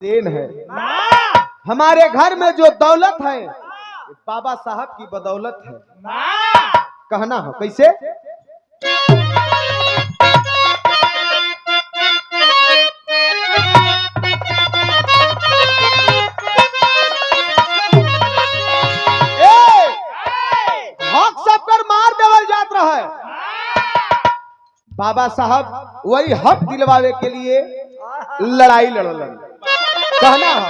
देन है। हमारे घर में जो दौलत है ये बाबा साहब की बदौलत है। कहना हो कैसे? हक सबकर मार देवल जात रहा है। बाबा साहब वही हक दिलवावे के लिए लड़ाई लड़लन। कहना हो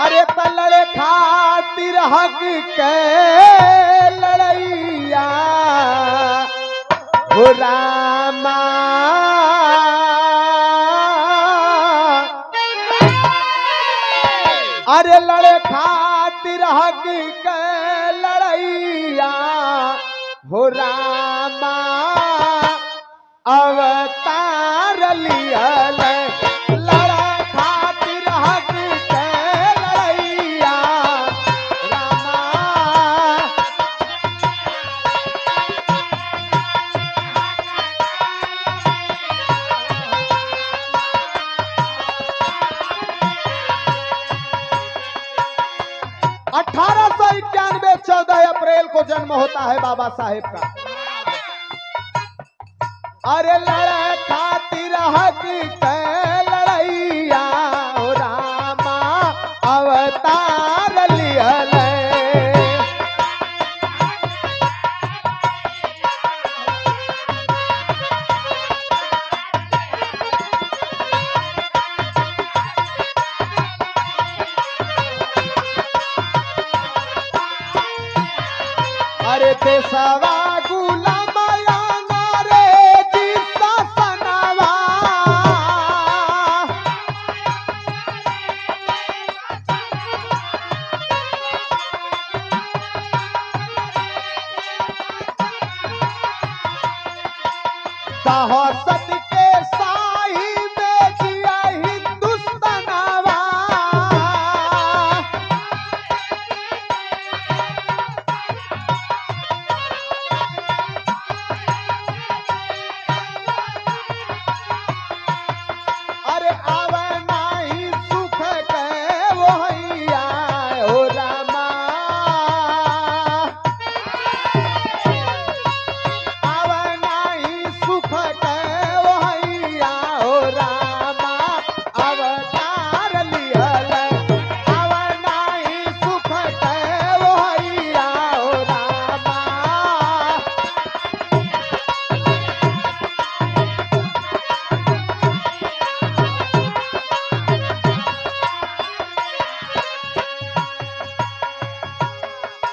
अरे तलड़े खातिर हक के लड़ैया हो रामा, अरे लड़े खातिर हक के लड़ैया हो रामा, अवतार लियल लड़े खातिर हक के लड़ैया रामा। 1891 14 अप्रैल को जन्म होता है बाबा साहेब का। अरे लड़े खातिर हक के लड़ैया हो रामा, अवतार लियल। अरे देशवा गुलाम अंग्रेजी शासनवा, दहशत के शाही में जिया हिंदुस्तानवा। अरे आवे नाही सुख के वहिया हो रामा, आवे नाही सुख के वहिया हो रामा, अवतार लियल। आवे नाही सुख के वहिया हो रामा।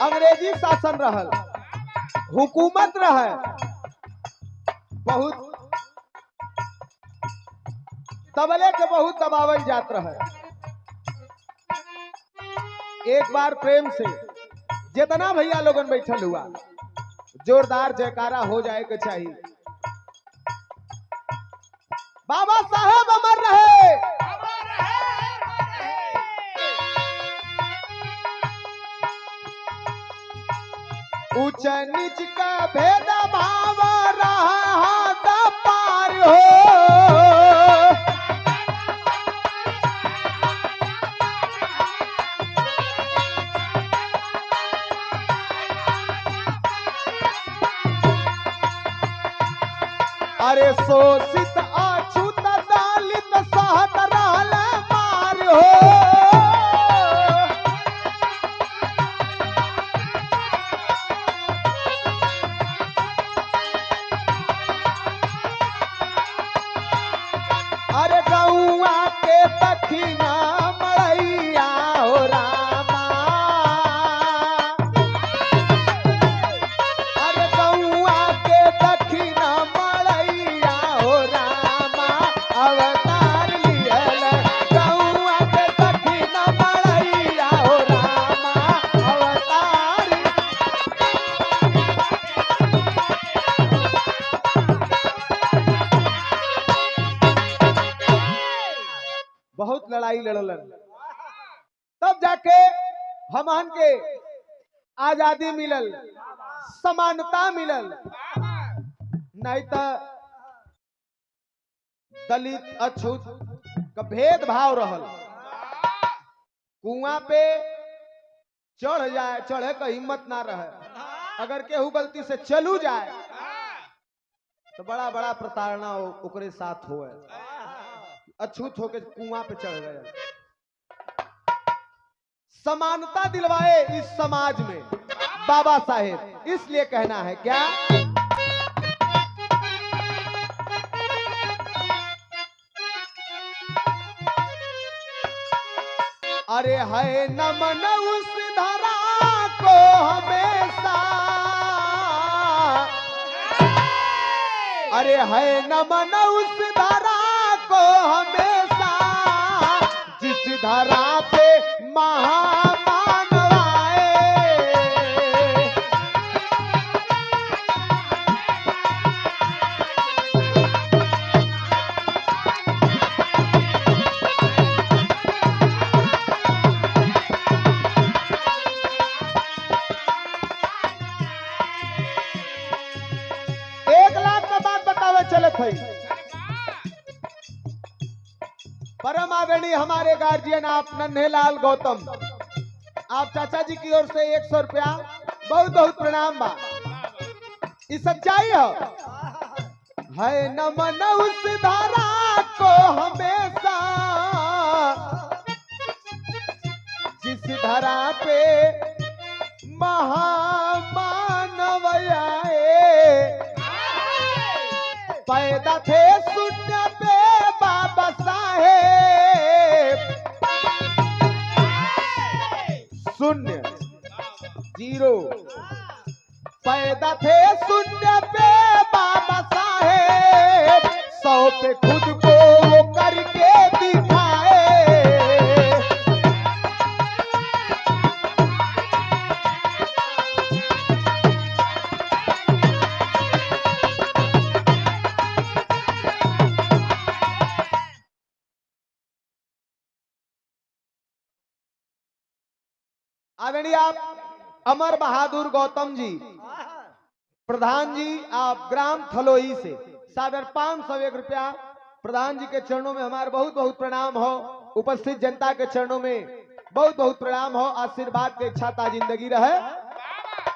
अंग्रेजी शासन रहल, हुकूमत रहे, बहुत तबले के बहुत दबावल जात रहे। एक बार प्रेम से जितना भैया लोगन बैठल हुआ जोरदार जयकारा हो जाए के चाहिए। बाबा साहेब अमर रहे। ऊंच नीच का भेद भाव रहा पार हो, अरे शोषित अछूत दलित सहत रहल मार हो। अरे गौआ के दक्षिणा मड़ैया हो रामा, अरे गौआ के दक्षिणा मड़ैया हो रामा, अवतार लियल। गौआ के दक्षिणा मड़ैया हो रामा, अवतार। बहुत लड़ाई लड़लन, तब जाके हमन के आजादी मिलल, समानता मिलल। नहीं तो दलित अछूत का भेदभाव रहल। कुआं पे चढ़ जाए, चढ़े का हिम्मत ना रहे, अगर केहू गलती से चलू जाए तो बड़ा बड़ा प्रताड़ना ओकरे साथ हो, अछूत होके कुआं पे चढ़ गए। समानता दिलवाए इस समाज में बाबा साहेब, इसलिए कहना है क्या, अरे है नमन उस धरा को हमेशा, अरे है नमन उस धरा को हमेशा, जिस धरा पे महामानव आए। चले थे परम आदरणीय हमारे गार्जियन आप नन्हेलाल गौतम, आप चाचा जी की ओर से 100 रुपया बहुत बहुत प्रणाम बा। इस सच्चाई है नमन उस धारा को हमेशा, जिस धारा पे महामानव आए। पैदा थे शून्य पे बाबा साहेब, शून्य जीरो, पैदा थे शून्य पे बाबा साहेब, 100 पे खुद को वो करके दिखाए। आदरणीय आप अमर बहादुर गौतम जी प्रधान जी, आप ग्राम थलोई से सादर 501 रुपया प्रधान जी के चरणों में हमारे बहुत बहुत प्रणाम हो। उपस्थित जनता के चरणों में बहुत बहुत प्रणाम हो। आशीर्वाद के इच्छा ता जिंदगी रहे।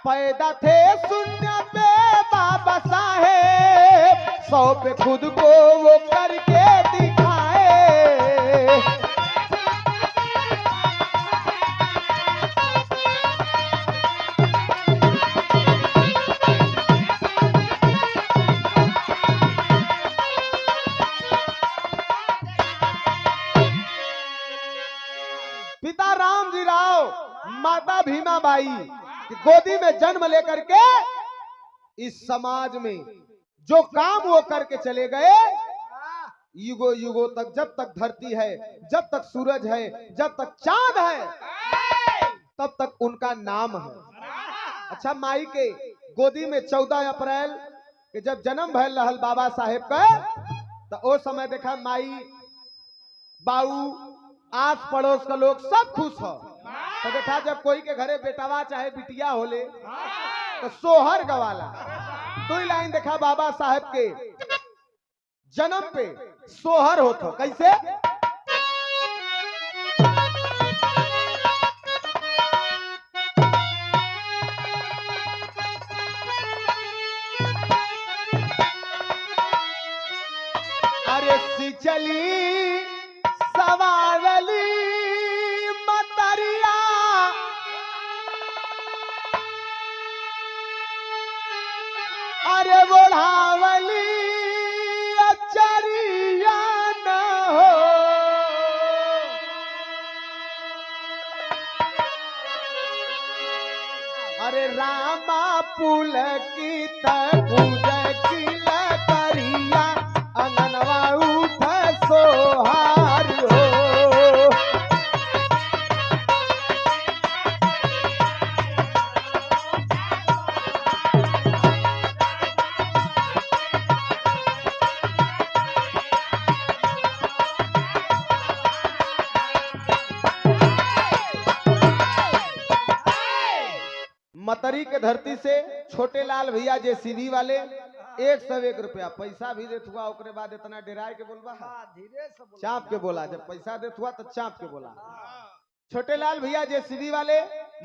पैदा थे शून्य पे बाबा साहेब, 100 पे खुद को वो करके दिखाए। पिता रामजी राव, माता भीमा बाई की गोदी में जन्म लेकर के इस समाज में जो काम वो करके चले गए, युगों युगों तक, जब तक धरती है, जब तक सूरज है, जब तक चांद है, तब तक उनका नाम है। अच्छा, माई के गोदी में 14 अप्रैल के जब जन्म भयल रहल बाबा साहेब का, तो वो समय देखा माई बाऊ आस पड़ोस का लोग सब खुश हो। तो देखा जब कोई के घरे बेटावा चाहे बिटिया होले तो सोहर गवाला। 2 लाइन देखा बाबा साहेब के जन्म पे सोहर होता कैसे, अरे सिचली सवारली मतरिया, अरे बोढ़ावली अचरिया न हो, अरे रामा पुलकी तूज की लकरिया, अंगनवा उठ सोहार हो। मतरी के धरती से छोटे लाल भैया जेसीबी वाले 101 रुपया पैसा भी देत हुआ। ओकरे बाद इतना डेराय के बोलबा, धीरे से चाप के बोला, जब पैसा देत हुआ तो चाप के बोला। छोटेलाल भैया जेसीबी वाले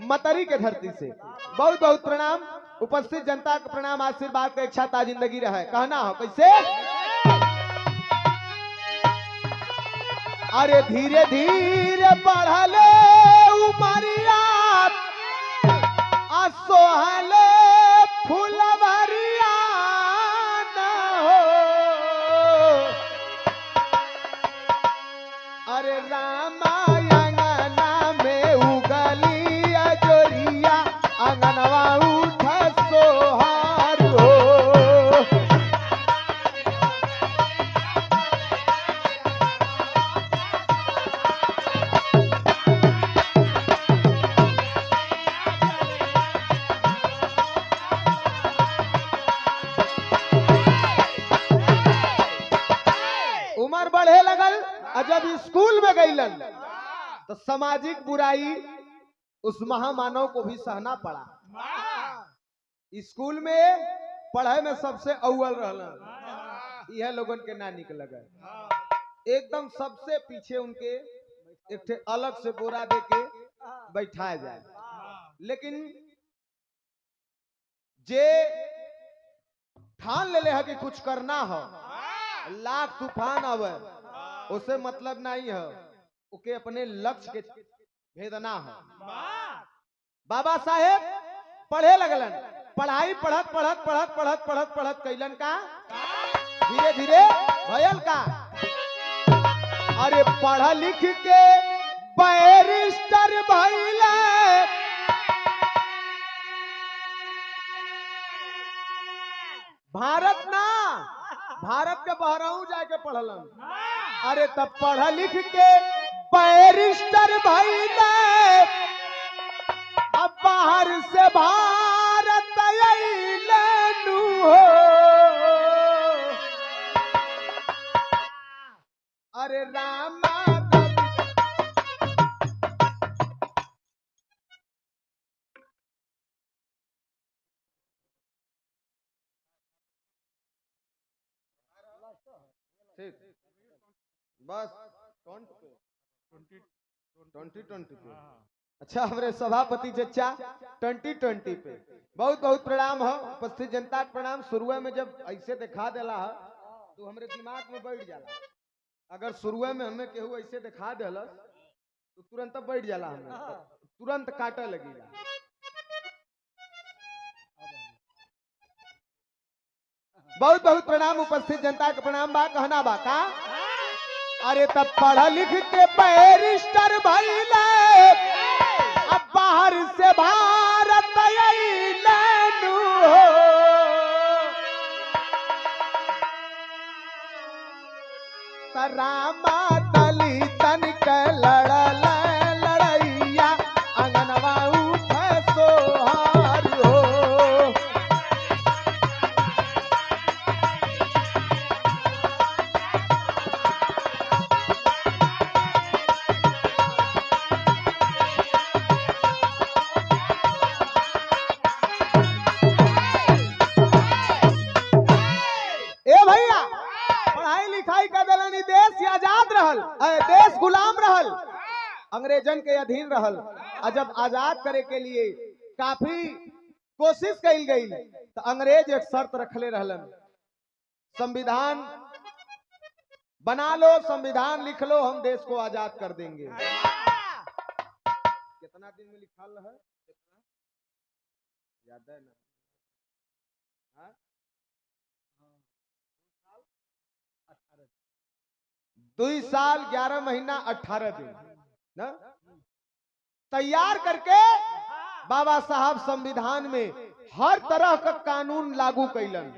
मतरी के धरती से बहुत बहुत प्रणाम। उपस्थित जनता का प्रणाम, आशीर्वाद का इच्छा ता जिंदगी रहे। कहना हो कैसे? अरे धीरे धीरे बढ़ले उमरिया सोहले फुलवरिया न हो। अरे रामायणना में उगली अजोरिया अंगनवा उठ सोहार हो। उम्र बढ़े लगल, जब स्कूल में गईलन तो सामाजिक बुराई उस महामानव को भी सहना पड़ा। स्कूल में पढ़ाई में सबसे अव्वल रहलन, यह लोगन के ना निक लगे। एकदम सबसे पीछे उनके एक ठे अलग से बोरा दे के बैठाया जाए। लेकिन जे ठान ले है कि कुछ करना हो, लाख तूफान आवे उसे मतलब नहीं है, उके अपने लक्ष्य के भेदना है। बाबा साहेब पढ़े लगलन, पढ़ाई पढ़त पढ़त पढ़त पढ़त पढ़त पढ़त कैलन का धीरे धीरे भयल का। अरे पढ़ लिख के बैरिस्टर भइले, भारत ना भारत के बहराऊ जाके पढ़लन। अरे तब पढ़ लिख के बैरिस्टर भइले, अब बाहर से भारत अइले नु हो। अरे रामा बस 2020 पे। अच्छा हमारे सभापति चचा 2020 पे बहुत बहुत प्रणाम हो। उपस्थित जनता के प्रणाम। शुरुआ में जब ऐसे दिखा देला है तो हमारे दिमाग में बैठ जाला। अगर शुरुआ में हमें केहू ऐसे दिखा देला तो तुरंत बैठ जाला, हमें तुरंत काटे लगेगा। बहुत बहुत प्रणाम। उपस्थित जनता के प्रणाम बा। कहना बा का? अरे तब पढ़ लिख के बैरिस्टर भइले, अब बाहर से भारत अइले नु हो। रामा दलितन के लड़ल लड़ैया अंगनवा उठ सोहार हो। देश आजाद रहल, देश गुलाम रहल, अंग्रेजन के अधीन रहल। और जब आजाद करे के लिए काफी कोशिश कई गई तो अंग्रेज एक शर्त रखले रहलन, संविधान बना लो, संविधान लिख लो, हम देश को आजाद कर देंगे। कितना दिन में लिखल है? याद है ना? 2 साल 11 महीना 18 दिन ना तैयार करके बाबा साहब संविधान में हर तरह का कानून लागू कैलन।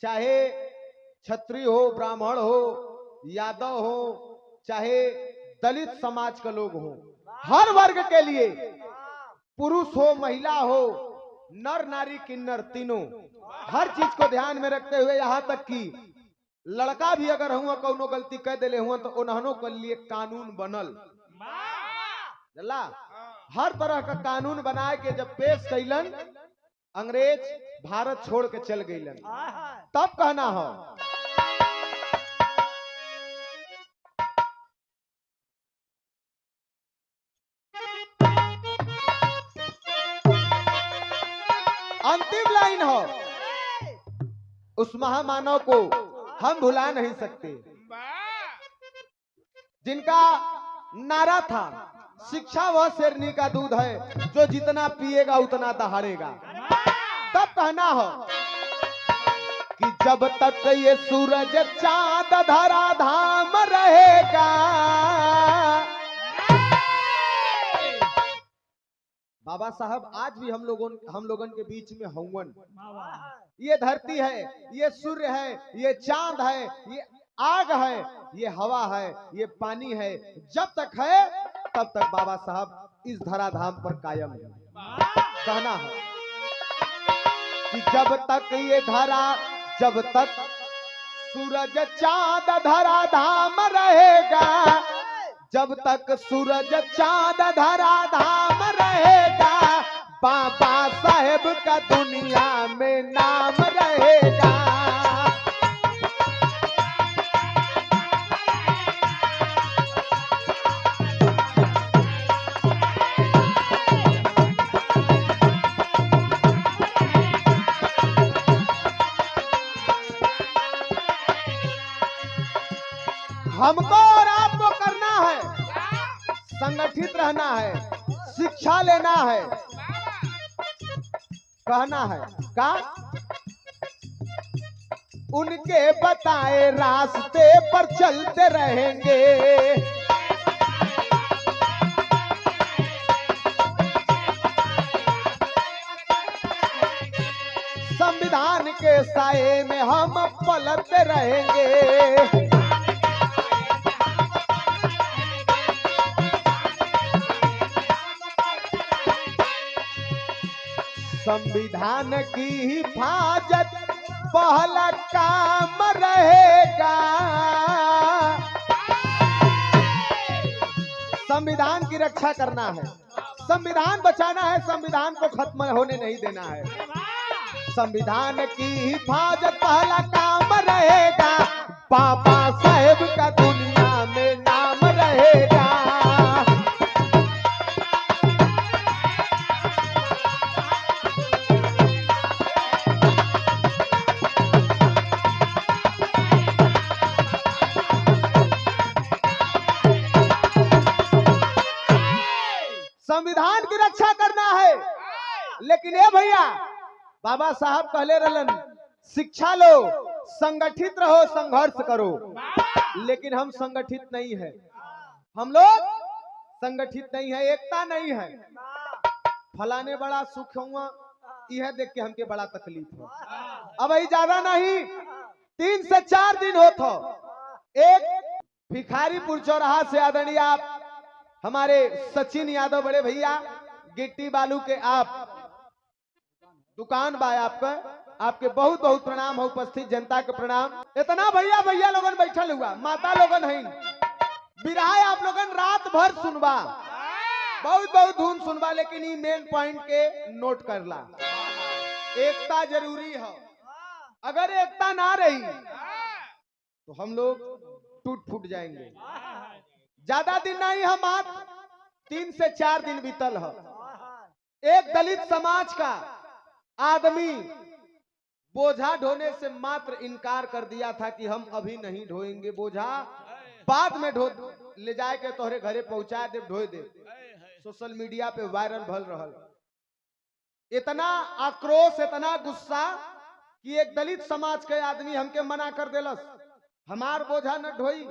चाहे क्षत्रिय हो, ब्राह्मण हो, यादव हो, चाहे दलित समाज के लोग हो, हर वर्ग के लिए, पुरुष हो, महिला हो, नर नारी किन्नर तीनों, हर चीज को ध्यान में रखते हुए यहाँ तक कि लड़का भी अगर हुआ कोनो गलती कर दिले हुआ तो उन्होंने के लिए कानून बनल। जल्ला हर तरह का कानून बना के जब पेश कैलन, अंग्रेज भारत छोड़ के चल गईलन। तब कहना हो अंतिम लाइन हो, उस महामानव को हम भुला नहीं सकते जिनका नारा था, शिक्षा वह शेरनी का दूध है जो जितना पिएगा उतना दहाड़ेगा। तब कहना हो कि जब तक ये सूरज चांद धरा धाम रहेगा। बाबा साहब आज भी हम लोगन के बीच में हवन। ये धरती है, ये सूर्य है, ये चांद है, ये आग है, ये हवा है, ये पानी है। जब तक है तब तक बाबा साहब इस धराधाम पर कायम है। कहना है कि जब तक ये धरा, जब तक सूरज चांद धरा धाम रहेगा, जब तक सूरज चांद धरा धाम रहेगा, बाबा साहेब का दुनिया में नाम रहेगा। हमको और आपको करना है, संगठित रहना है, शिक्षा लेना है। कहना है का उनके बताए रास्ते पर चलते रहेंगे, संविधान के साए में हम पलते रहेंगे। संविधान की हिफाजत पहला काम रहेगा। संविधान की रक्षा करना है, संविधान बचाना है, संविधान को खत्म होने नहीं देना है। संविधान की हिफाजत पहला काम रहेगा, बाबा साहेब का दुनिया में नाम रहेगा। संविधान की रक्षा करना है, लेकिन ये भैया बाबा साहब कहले रहलन शिक्षा लो, संगठित रहो, संघर्ष करो। लेकिन हम संगठित नहीं है, हम लोग संगठित नहीं है, एकता नहीं है। फलाने बड़ा सुख हुआ, यह देख के हमके बड़ा तकलीफ हो। अब यही ज्यादा नहीं, 3 से 4 दिन होता एक भिखारीपुर चौराहा से आदरणीय आप हमारे सचिन यादव बड़े भैया गिट्टी बालू के आप दुकान बा आपका, आपके बहुत बहुत प्रणाम हो, उपस्थित जनता के प्रणाम। इतना भैया भैया लोगन बैठल हुआ, माता लोगन है, बिरहा आप लोगन रात भर सुनबा, बहुत बहुत धुन सुनबा, लेकिन ये मेन पॉइंट के नोट करला। एकता जरूरी है, अगर एकता ना रही तो हम लोग टूट फूट जाएंगे। ज्यादा दिन नहीं, हम आज 3 से 4 दिन बीतल है। एक दलित समाज का आदमी बोझा ढोने से मात्र इनकार कर दिया था कि हम अभी नहीं ढोएंगे बोझा, बाद में ढो ले जाए के तोहरे घरे पहुंचा दे, ढोए दे। सोशल मीडिया पे वायरल भल रहल। इतना आक्रोश, इतना गुस्सा कि एक दलित समाज के आदमी हमके मना कर देलस, हमार बोझा न ढोई,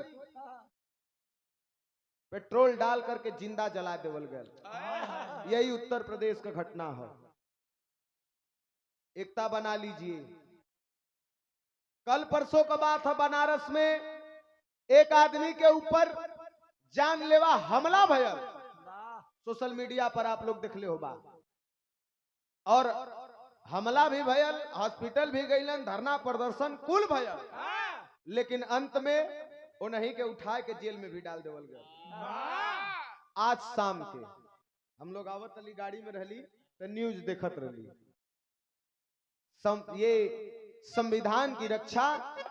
पेट्रोल डाल करके जिंदा जला देवल गया। यही उत्तर प्रदेश का घटना है। एकता बना लीजिए। कल परसों का बात है, बनारस में एक आदमी के ऊपर जानलेवा हमला भयल, सोशल मीडिया पर आप लोग देख ले हो बात। और हमला भी भयल, हॉस्पिटल भी गईलन, धरना प्रदर्शन कुल भयल, लेकिन अंत में उन्हीं के उठा के जेल में भी डाल देवल गया। आज शाम के हम लोग आवत अली गाड़ी में रहली तो न्यूज देखत रहली। ये संविधान की रक्षा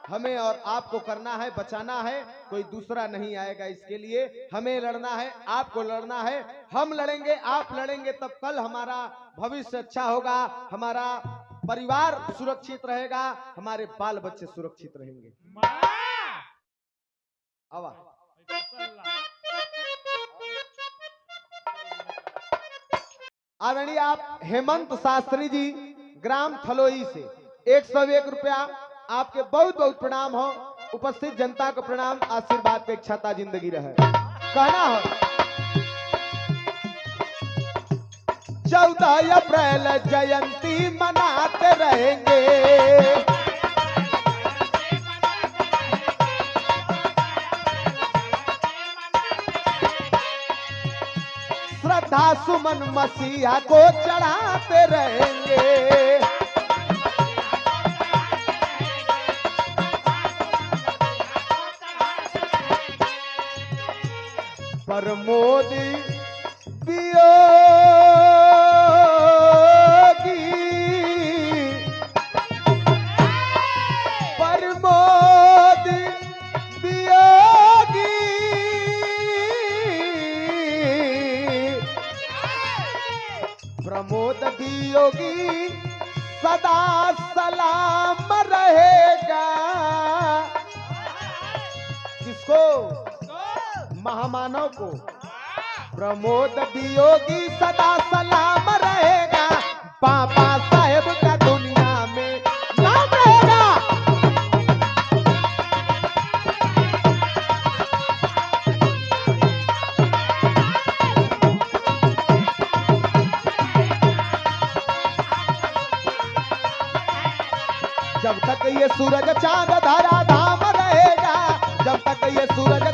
हमें और आपको करना है, बचाना है, कोई दूसरा नहीं आएगा। इसके लिए हमें लड़ना है, आपको लड़ना है। हम लड़ेंगे, आप लड़ेंगे, तब कल हमारा भविष्य अच्छा होगा, हमारा परिवार सुरक्षित रहेगा, हमारे बाल बच्चे सुरक्षित रहेंगे। आवा आदरणीय आप हेमंत शास्त्री जी ग्राम थलोई से 101 रुपया आपके बहुत बहुत प्रणाम हो। उपस्थित जनता को प्रणाम, आशीर्वाद पे इच्छाता जिंदगी रहे। कहना हो 14 अप्रैल जयंती मनाते रहेंगे, श्रद्धा सुमन मसीहा को चढ़ाते रहेंगे। प्रमोद वियोगी, प्रमोद वियोगी, प्रमोद वियोगी सदा सलाम रहेगा। किसको? महामानव को। प्रमोद वियोगी सदा सलाम रहेगा, बाबा साहेब का दुनिया में नाम रहेगा। जब तक ये सूरज चांद धरा धाम रहेगा, जब तक ये सूरज